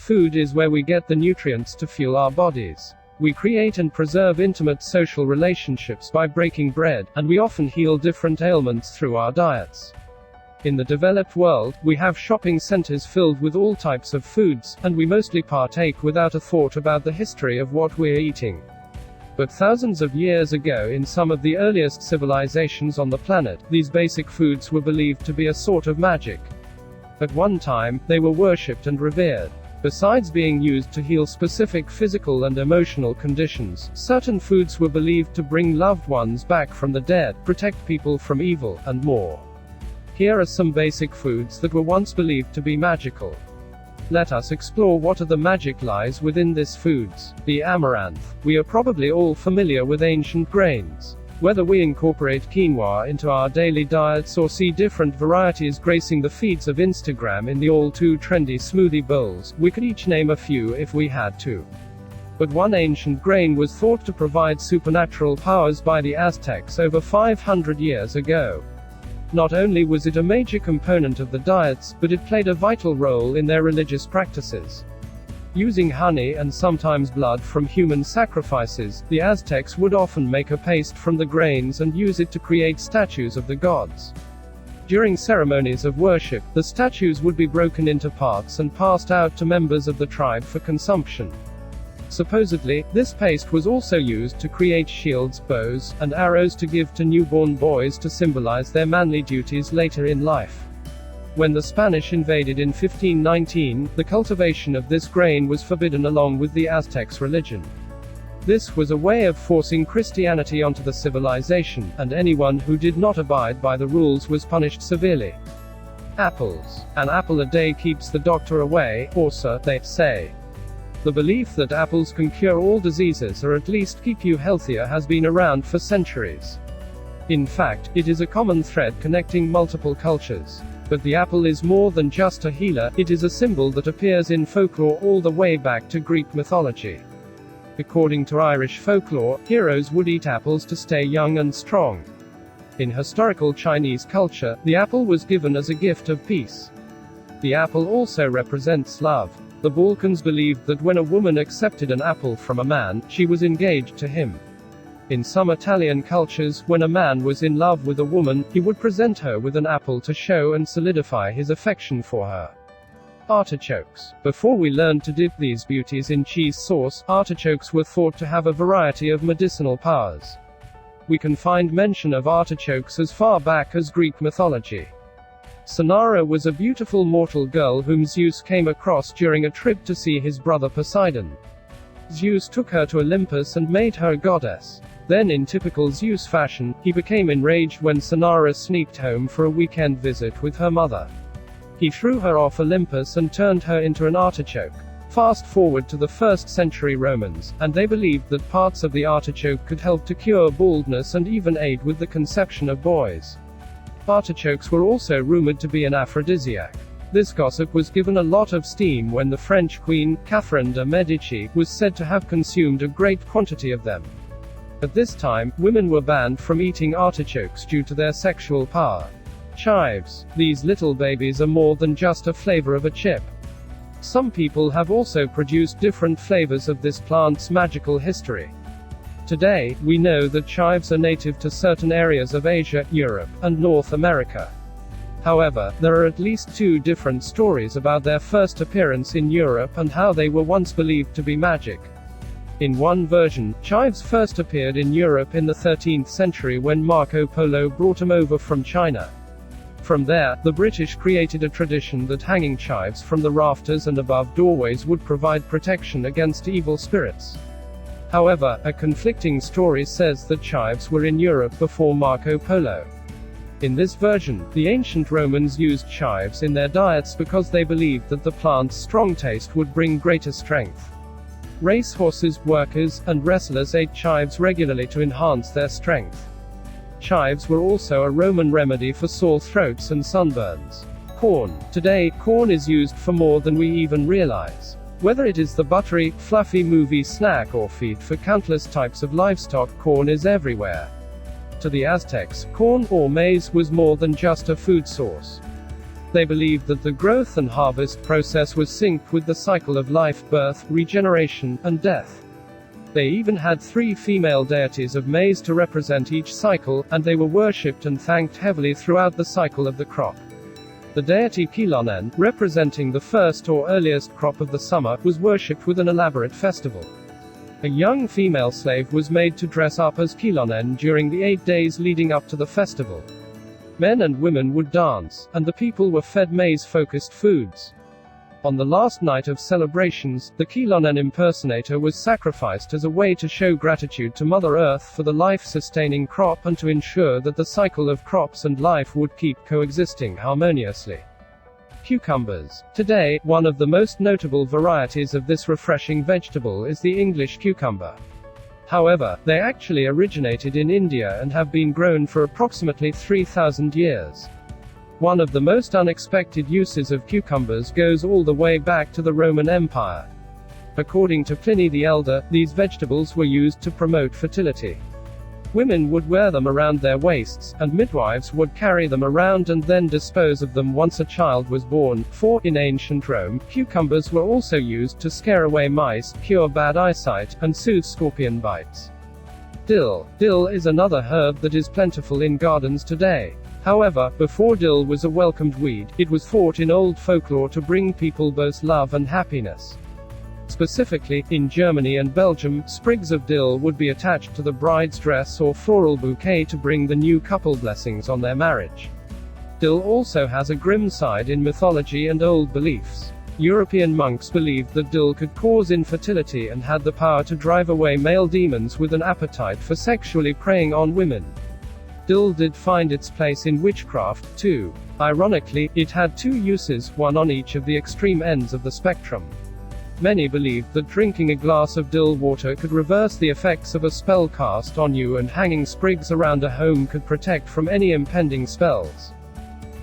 Food is where we get the nutrients to fuel our bodies. We create and preserve intimate social relationships by breaking bread, and we often heal different ailments through our diets. In the developed world, we have shopping centers filled with all types of foods, and we mostly partake without a thought about the history of what we're eating. But thousands of years ago, in some of the earliest civilizations on the planet, these basic foods were believed to be a sort of magic. At one time, they were worshipped and revered. Besides being used to heal specific physical and emotional conditions, certain foods were believed to bring loved ones back from the dead, protect people from evil, and more. Here are some basic foods that were once believed to be magical. Let us explore what are the magic lies within these foods. The amaranth. We are probably all familiar with ancient grains. Whether we incorporate quinoa into our daily diets or see different varieties gracing the feeds of Instagram in the all-too-trendy smoothie bowls, we could each name a few if we had to. But one ancient grain was thought to provide supernatural powers by the Aztecs over 500 years ago. Not only was it a major component of the diets, but it played a vital role in their religious practices. Using honey and sometimes blood from human sacrifices, the Aztecs would often make a paste from the grains and use it to create statues of the gods. During ceremonies of worship, the statues would be broken into parts and passed out to members of the tribe for consumption. Supposedly, this paste was also used to create shields, bows, and arrows to give to newborn boys to symbolize their manly duties later in life. When the Spanish invaded in 1519, the cultivation of this grain was forbidden along with the Aztecs' religion. This was a way of forcing Christianity onto the civilization, and anyone who did not abide by the rules was punished severely. Apples. An apple a day keeps the doctor away, or so they say. The belief that apples can cure all diseases or at least keep you healthier has been around for centuries. In fact, it is a common thread connecting multiple cultures. But the apple is more than just a healer, it is a symbol that appears in folklore all the way back to Greek mythology. According to Irish folklore, heroes would eat apples to stay young and strong. In historical Chinese culture, the apple was given as a gift of peace. The apple also represents love. The Balkans believed that when a woman accepted an apple from a man, she was engaged to him. In some Italian cultures, when a man was in love with a woman, he would present her with an apple to show and solidify his affection for her. Artichokes. Before we learned to dip these beauties in cheese sauce, artichokes were thought to have a variety of medicinal powers. We can find mention of artichokes as far back as Greek mythology. Sonara was a beautiful mortal girl whom Zeus came across during a trip to see his brother Poseidon. Zeus took her to Olympus and made her a goddess. Then, in typical Zeus fashion, he became enraged when Sonara sneaked home for a weekend visit with her mother. He threw her off Olympus and turned her into an artichoke. Fast forward to the 1st century Romans, and they believed that parts of the artichoke could help to cure baldness and even aid with the conception of boys. Artichokes were also rumored to be an aphrodisiac. This gossip was given a lot of steam when the French queen, Catherine de' Medici, was said to have consumed a great quantity of them. At this time, women were banned from eating artichokes due to their sexual power. Chives. These little babies are more than just a flavor of a chip. Some people have also produced different flavors of this plant's magical history. Today, we know that chives are native to certain areas of Asia, Europe, and North America. However, there are at least 2 different stories about their first appearance in Europe and how they were once believed to be magic. In one version, chives first appeared in Europe in the 13th century when Marco Polo brought them over from China. From there, the British created a tradition that hanging chives from the rafters and above doorways would provide protection against evil spirits. However, a conflicting story says that chives were in Europe before Marco Polo. In this version, the ancient Romans used chives in their diets because they believed that the plant's strong taste would bring greater strength. Racehorses, workers, and wrestlers ate chives regularly to enhance their strength. Chives were also a Roman remedy for sore throats and sunburns. Corn. Today, corn is used for more than we even realize. Whether it is the buttery, fluffy movie snack or feed for countless types of livestock, corn is everywhere. To the Aztecs, corn, or maize, was more than just a food source. They believed that the growth and harvest process was synced with the cycle of life, birth, regeneration, and death. They even had 3 female deities of maize to represent each cycle, and they were worshipped and thanked heavily throughout the cycle of the crop. The deity Qilonen, representing the first or earliest crop of the summer, was worshipped with an elaborate festival. A young female slave was made to dress up as Qilonen during the 8 days leading up to the festival. Men and women would dance, and the people were fed maize-focused foods. On the last night of celebrations, the Qilonen impersonator was sacrificed as a way to show gratitude to Mother Earth for the life-sustaining crop and to ensure that the cycle of crops and life would keep coexisting harmoniously. Cucumbers. Today, one of the most notable varieties of this refreshing vegetable is the English cucumber. However, they actually originated in India and have been grown for approximately 3,000 years. One of the most unexpected uses of cucumbers goes all the way back to the Roman Empire. According to Pliny the Elder, these vegetables were used to promote fertility. Women would wear them around their waists, and midwives would carry them around and then dispose of them once a child was born. For, in ancient Rome, cucumbers were also used to scare away mice, cure bad eyesight, and soothe scorpion bites. Dill. Dill is another herb that is plentiful in gardens today. However, before dill was a welcomed weed, it was thought in old folklore to bring people both love and happiness. Specifically, in Germany and Belgium, sprigs of dill would be attached to the bride's dress or floral bouquet to bring the new couple blessings on their marriage. Dill also has a grim side in mythology and old beliefs. European monks believed that dill could cause infertility and had the power to drive away male demons with an appetite for sexually preying on women. Dill did find its place in witchcraft, too. Ironically, it had 2 uses, one on each of the extreme ends of the spectrum. Many believed that drinking a glass of dill water could reverse the effects of a spell cast on you, and hanging sprigs around a home could protect from any impending spells.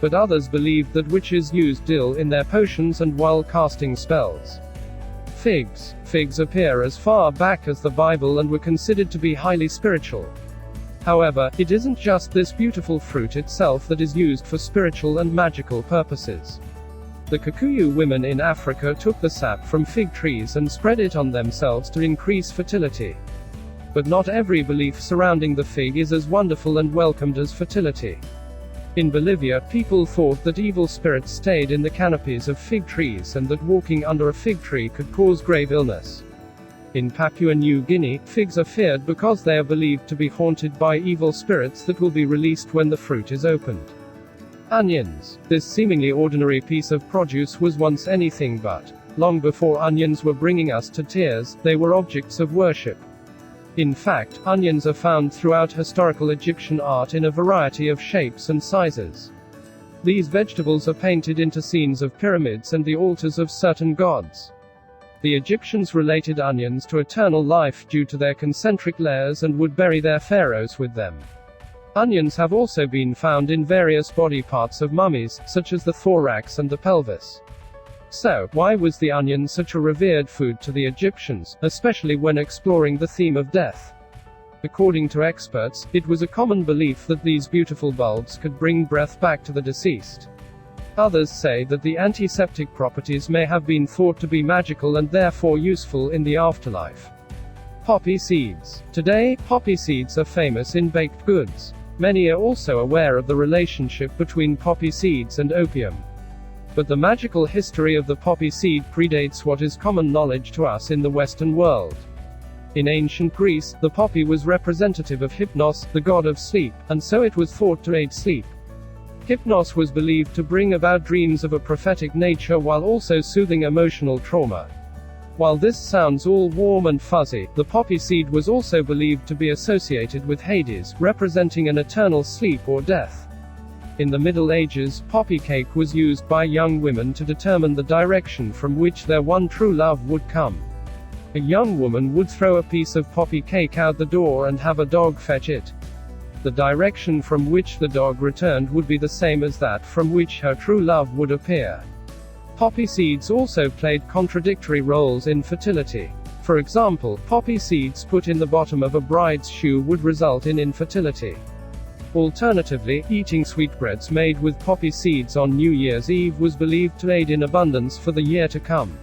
But others believed that witches used dill in their potions and while casting spells. Figs. Figs appear as far back as the Bible and were considered to be highly spiritual. However, it isn't just this beautiful fruit itself that is used for spiritual and magical purposes. The Kikuyu women in Africa took the sap from fig trees and spread it on themselves to increase fertility. But not every belief surrounding the fig is as wonderful and welcomed as fertility. In Bolivia, people thought that evil spirits stayed in the canopies of fig trees and that walking under a fig tree could cause grave illness. In Papua New Guinea, figs are feared because they are believed to be haunted by evil spirits that will be released when the fruit is opened. Onions. This seemingly ordinary piece of produce was once anything but. Long before onions were bringing us to tears, they were objects of worship. In fact, onions are found throughout historical Egyptian art in a variety of shapes and sizes. These vegetables are painted into scenes of pyramids and the altars of certain gods. The Egyptians related onions to eternal life due to their concentric layers and would bury their pharaohs with them. Onions have also been found in various body parts of mummies, such as the thorax and the pelvis. So, why was the onion such a revered food to the Egyptians, especially when exploring the theme of death? According to experts, it was a common belief that these beautiful bulbs could bring breath back to the deceased. Others say that the antiseptic properties may have been thought to be magical and therefore useful in the afterlife. Poppy seeds. Today, poppy seeds are famous in baked goods. Many are also aware of the relationship between poppy seeds and opium. But the magical history of the poppy seed predates what is common knowledge to us in the Western world. In ancient Greece, the poppy was representative of Hypnos, the god of sleep, and so it was thought to aid sleep. Hypnos was believed to bring about dreams of a prophetic nature while also soothing emotional trauma. While this sounds all warm and fuzzy, the poppy seed was also believed to be associated with Hades, representing an eternal sleep or death. In the Middle Ages, poppy cake was used by young women to determine the direction from which their one true love would come. A young woman would throw a piece of poppy cake out the door and have a dog fetch it. The direction from which the dog returned would be the same as that from which her true love would appear. Poppy seeds also played contradictory roles in fertility. For example, poppy seeds put in the bottom of a bride's shoe would result in infertility. Alternatively, eating sweetbreads made with poppy seeds on New Year's Eve was believed to aid in abundance for the year to come.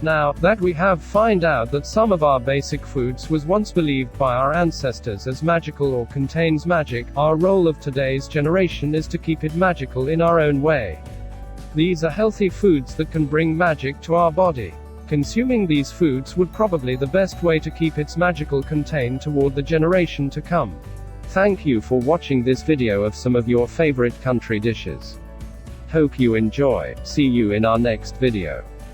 Now that we have found out that some of our basic foods was once believed by our ancestors as magical or contains magic, our role of today's generation is to keep it magical in our own way. These are healthy foods that can bring magic to our body. Consuming these foods would probably the best way to keep its magical contained toward the generation to come. Thank you for watching this video of some of your favorite country dishes. Hope you enjoy. See you in our next video.